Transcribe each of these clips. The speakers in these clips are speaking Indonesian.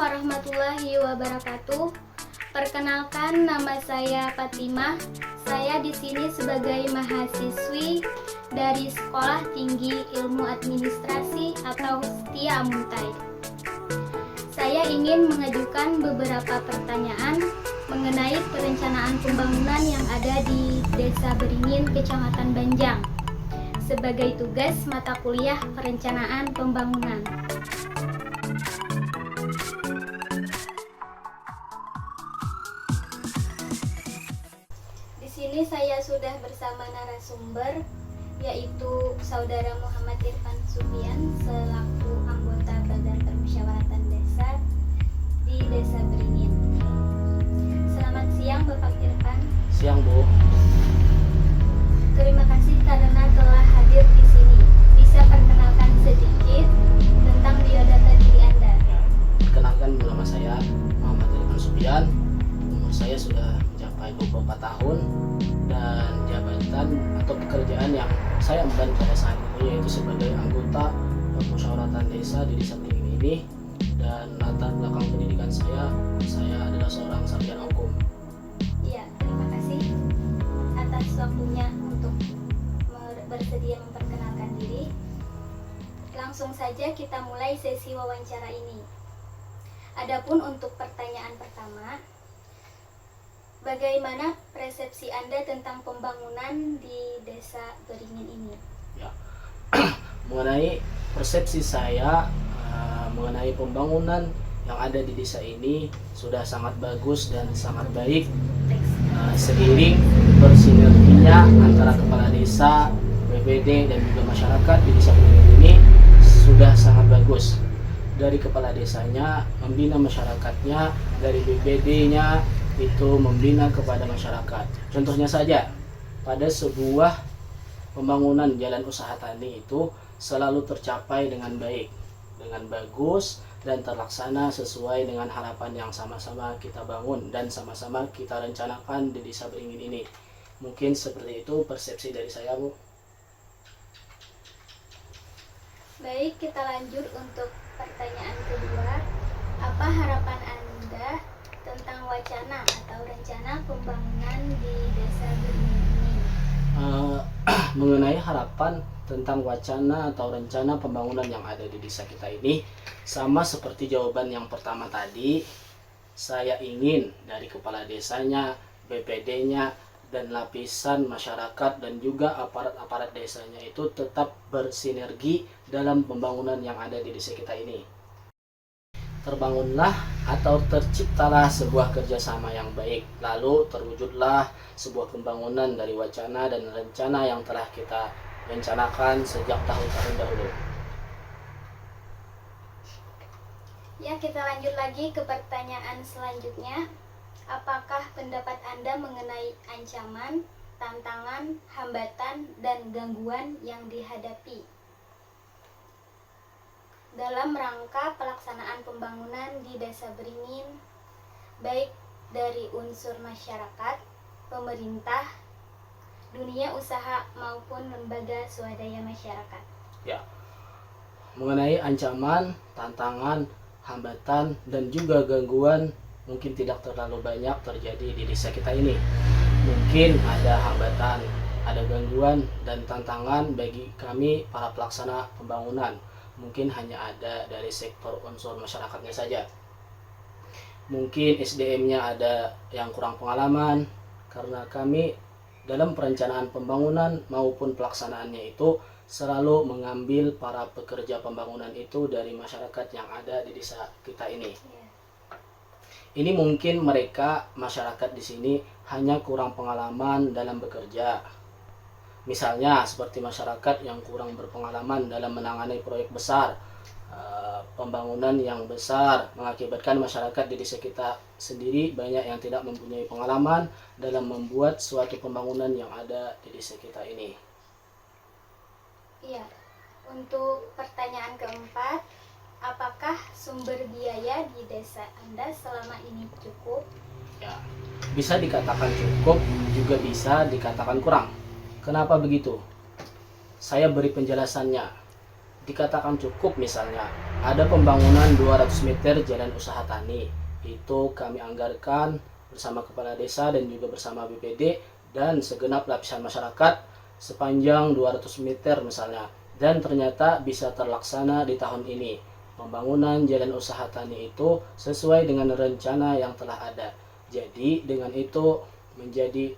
warahmatullahi wabarakatuh. Perkenalkan, nama saya Fatimah. Saya di sini sebagai mahasiswi dari Sekolah Tinggi Ilmu Administrasi atau Setia Muntai. Saya ingin mengajukan beberapa pertanyaan mengenai perencanaan pembangunan yang ada di Desa Beringin, Kecamatan Banjang, sebagai tugas mata kuliah perencanaan pembangunan. Di sini saya sudah bersama narasumber, yaitu Saudara Muhammad Irfan Supian selaku anggota Badan Permusyawaratan Desa di Desa Beringin. Selamat siang Bapak Irfan. Siang, Bu. Terima kasih karena telah hadir di sini. Bisa perkenalkan sedikit tentang biodata diri Anda? Kenalkan, nama saya Muhammad Irfan Supian. Umur saya sudah mencapai 24 tahun dan jabatan atau pekerjaan yang saya emban pada saat ini yaitu sebagai anggota permusyawaratan desa di Desa Beringin ini. Dan latar belakang pendidikan saya adalah seorang sarjana hukum. Iya, terima kasih atas waktunya untuk bersedia memperkenalkan diri. Langsung saja kita mulai sesi wawancara ini. Adapun untuk pertanyaan pertama, bagaimana persepsi Anda tentang pembangunan di Desa Beringin ini? Ya. Mengenai persepsi saya mengenai pembangunan yang ada di desa ini sudah sangat bagus dan sangat baik, seiring bersinerginya antara kepala desa, BPD dan juga masyarakat di Desa Beringin ini sudah sangat bagus. Dari kepala desanya membina masyarakatnya, dari BPD-nya itu membina kepada masyarakat. Contohnya saja, pada sebuah pembangunan jalan usaha tani itu selalu tercapai dengan baik, dengan bagus dan terlaksana sesuai dengan harapan yang sama-sama kita bangun dan sama-sama kita rencanakan di Desa Beringin ini. Mungkin seperti itu persepsi dari saya, Bu. Baik, kita lanjut untuk pertanyaan kedua. Apa harapan Anda tentang wacana atau rencana pembangunan di Desa Beringin ini? Mengenai harapan tentang wacana atau rencana pembangunan yang ada di desa kita ini, sama seperti jawaban yang pertama tadi, saya ingin dari kepala desanya, BPD-nya, dan lapisan masyarakat dan juga aparat-aparat desanya itu tetap bersinergi dalam pembangunan yang ada di desa kita ini. Terbangunlah atau terciptalah sebuah kerjasama yang baik, lalu terwujudlah sebuah pembangunan dari wacana dan rencana yang telah kita rencanakan sejak tahun-tahun dahulu. Ya, kita lanjut lagi ke pertanyaan selanjutnya. Apakah pendapat Anda mengenai ancaman, tantangan, hambatan, dan gangguan yang dihadapi dalam rangka pelaksanaan pembangunan di Desa Beringin, baik dari unsur masyarakat, pemerintah, dunia usaha maupun lembaga swadaya masyarakat? Ya, mengenai ancaman, tantangan, hambatan, dan juga gangguan mungkin tidak terlalu banyak terjadi di desa kita ini. Mungkin ada hambatan, ada gangguan dan tantangan bagi kami para pelaksana pembangunan. Mungkin hanya ada dari sektor unsur masyarakatnya saja. Mungkin SDM-nya ada yang kurang pengalaman, karena kami dalam perencanaan pembangunan maupun pelaksanaannya itu selalu mengambil para pekerja pembangunan itu dari masyarakat yang ada di desa kita ini. Ini mungkin mereka, masyarakat di sini, hanya kurang pengalaman dalam bekerja. Misalnya seperti masyarakat yang kurang berpengalaman dalam menangani proyek besar, pembangunan yang besar, mengakibatkan masyarakat di desa kita sendiri banyak yang tidak mempunyai pengalaman dalam membuat suatu pembangunan yang ada di desa kita ini. Iya, untuk pertanyaan keempat, apakah sumber biaya di desa Anda selama ini cukup? Ya, bisa dikatakan cukup, juga bisa dikatakan kurang. Kenapa begitu? Saya beri penjelasannya. dikatakan cukup, misalnya ada pembangunan 200 meter jalan usaha tani. Itu kami anggarkan bersama kepala desa dan juga bersama BPD dan segenap lapisan masyarakat sepanjang 200 meter misalnya. Dan ternyata bisa terlaksana di tahun ini. Pembangunan jalan usaha tani itu sesuai dengan rencana yang telah ada. Jadi dengan itu menjadi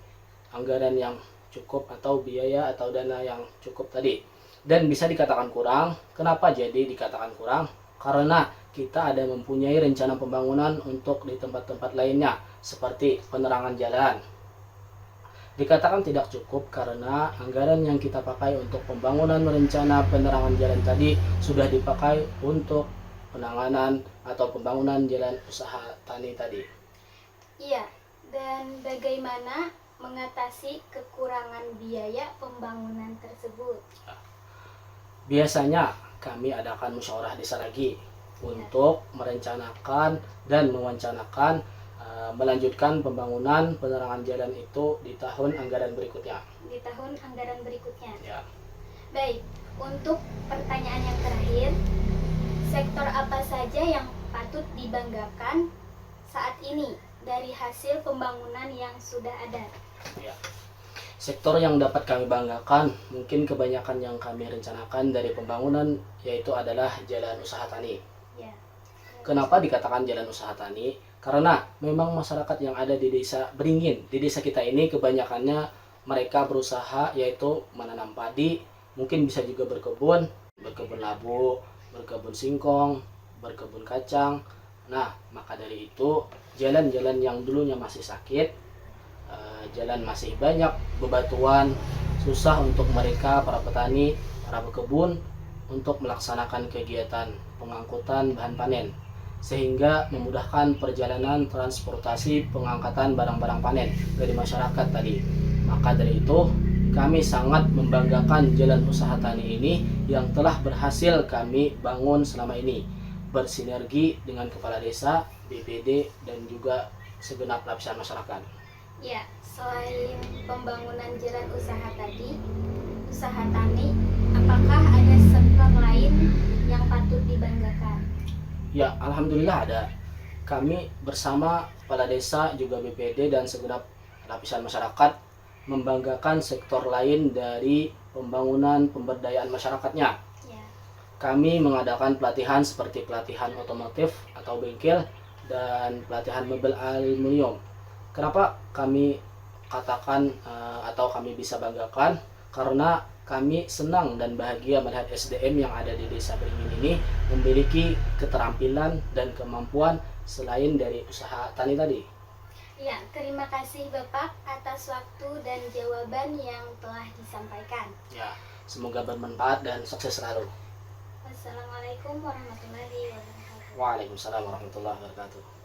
anggaran yang cukup atau biaya atau dana yang cukup tadi. Dan bisa dikatakan kurang. Kenapa jadi dikatakan kurang? Karena kita ada mempunyai rencana pembangunan untuk di tempat-tempat lainnya seperti penerangan jalan. Dikatakan tidak cukup karena anggaran yang kita pakai untuk pembangunan rencana penerangan jalan tadi sudah dipakai untuk penanganan atau pembangunan jalan usaha tani tadi. Iya, dan bagaimana mengatasi kekurangan biaya pembangunan tersebut? Biasanya kami adakan musyawarah desa lagi untuk merencanakan dan mewancanakan melanjutkan pembangunan penerangan jalan itu di tahun anggaran berikutnya. Di tahun anggaran berikutnya. Ya. Baik, untuk pertanyaan yang terakhir, sektor apa saja yang patut dibanggakan saat ini dari hasil pembangunan yang sudah ada? Ya. Sektor yang dapat kami banggakan, mungkin kebanyakan yang kami rencanakan dari pembangunan yaitu adalah jalan usaha tani. Ya. Kenapa dikatakan jalan usaha tani? Karena memang masyarakat yang ada di desa Beringin, di desa kita ini kebanyakannya mereka berusaha yaitu menanam padi, mungkin bisa juga berkebun labu, berkebun singkong, berkebun kacang. Nah, maka dari itu jalan-jalan yang dulunya masih sakit, jalan masih banyak bebatuan, susah untuk mereka para petani, para pekebun untuk melaksanakan kegiatan pengangkutan bahan panen, sehingga memudahkan perjalanan transportasi pengangkatan barang-barang panen dari masyarakat tadi. Maka dari itu kami sangat membanggakan jalan usaha tani ini yang telah berhasil kami bangun selama ini, bersinergi dengan kepala desa, BPD dan juga segenap lapisan masyarakat. Ya, selain pembangunan jalan usaha tadi, usaha tani, apakah ada sektor lain yang patut dibanggakan? Ya, alhamdulillah ada. Kami bersama kepala desa juga BPD dan segenap lapisan masyarakat membanggakan sektor lain dari pembangunan pemberdayaan masyarakatnya. Ya. Kami mengadakan pelatihan seperti pelatihan otomotif atau bengkel dan pelatihan mebel aluminium. Kenapa kami katakan atau kami bisa banggakan? Karena kami senang dan bahagia melihat SDM yang ada di desa Beringin ini memiliki keterampilan dan kemampuan selain dari usaha tani tadi. Ya, terima kasih Bapak atas waktu dan jawaban yang telah disampaikan. Ya, semoga bermanfaat dan sukses selalu. Wassalamualaikum warahmatullahi wabarakatuh. Waalaikumsalam warahmatullahi wabarakatuh.